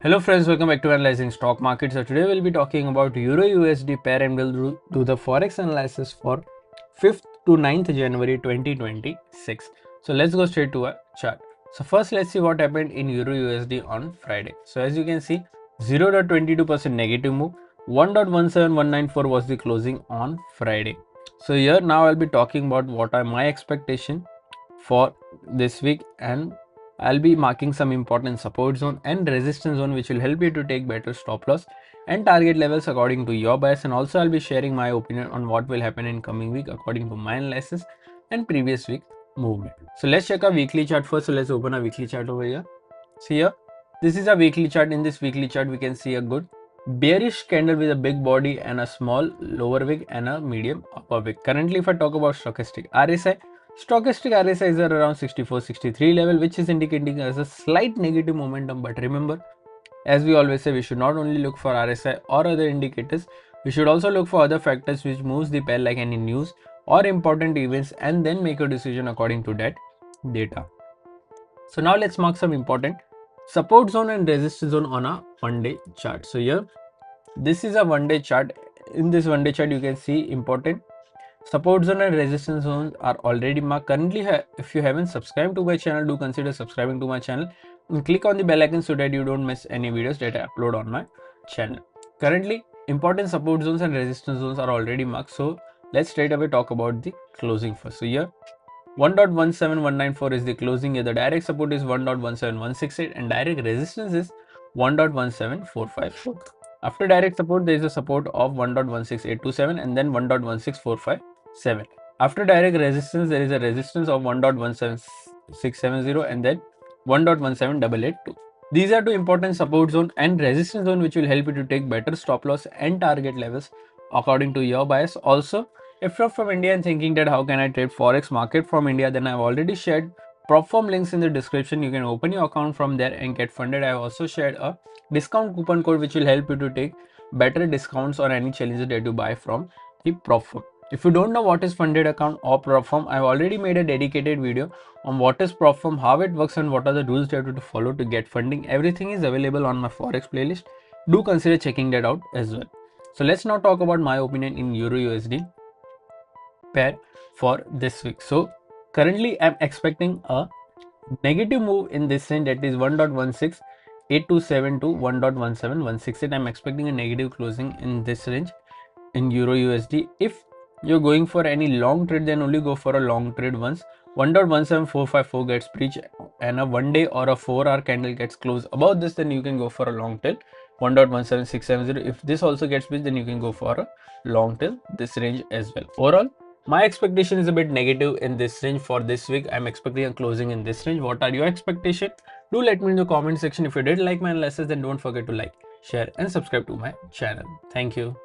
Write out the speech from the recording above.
Hello friends, welcome back to Analyzing Stock Market. So today we'll be talking about Euro USD pair and we'll do the Forex analysis for 5th to 9th January 2026. So let's go straight to a chart. So first let's see what happened in Euro USD on Friday. So as you can see, 0.22% negative move, 1.17194 was the closing on Friday. So here now I'll be talking about what are my expectations for this week, and I'll be marking some important support zone and resistance zone which will help you to take better stop loss and target levels according to your bias, and also I'll be sharing my opinion on what will happen in coming week according to my analysis and previous week movement. So let's check our weekly chart first. So let's open a weekly chart over here. See here, this is a weekly chart. In this weekly chart we can see a good bearish candle with a big body and a small lower wick and a medium upper wick. Currently if I talk about stochastic RSI is at around 64-63 level, which is indicating as a slight negative momentum. But remember, as we always say, we should not only look for RSI or other indicators, we should also look for other factors which moves the pair, like any news or important events, and then make a decision according to that data. So now let's mark some important support zone and resistance zone on a one-day chart. So here, this is a one-day chart. In this one-day chart, you can see important support zone and resistance zones are already marked. Currently, if you haven't subscribed to my channel, do consider subscribing to my channel and click on the bell icon so that you don't miss any videos that I upload on my channel. Currently, important support zones and resistance zones are already marked. So let's straight away talk about the closing first. So here, 1.17194 is the closing. Here the direct support is 1.17168 and direct resistance is 1.17454. After direct support, there is a support of 1.16827 and then 1.16457. After direct resistance, there is a resistance of 1.17670 and then 1.17882. These are two important support zone and resistance zone which will help you to take better stop loss and target levels according to your bias. Also, if you're from India and thinking that how can I trade Forex market from India, then I've already shared prop firm links in the description. You can open your account from there and get funded. I've also shared a discount coupon code which will help you to take better discounts on any challenges that you buy from the prop firm. If you don't know what is funded account or prop firm, I've already made a dedicated video on what is prop firm, how it works, and what are the rules that you have to follow to get funding. Everything is available on my Forex playlist. Do consider checking that out as well. So let's now talk about my opinion in Euro USD pair for this week. So currently I'm expecting a negative move in this range, that is 1.16827 to 1.17168. I'm expecting a negative closing in this range in Euro USD. If you're going for any long trade, then only go for a long trade once 1.17454 gets breached and a 1 day or a 4-hour candle gets closed above this, then you can go for a long till 1.17670. If this also gets breached, then you can go for a long till this range as well. Overall, my expectation is a bit negative in this range for this week. I'm expecting a closing in this range. What are your expectations? Do let me in the comment section. If you did like my analysis, then don't forget to like, share and subscribe to my channel. Thank you.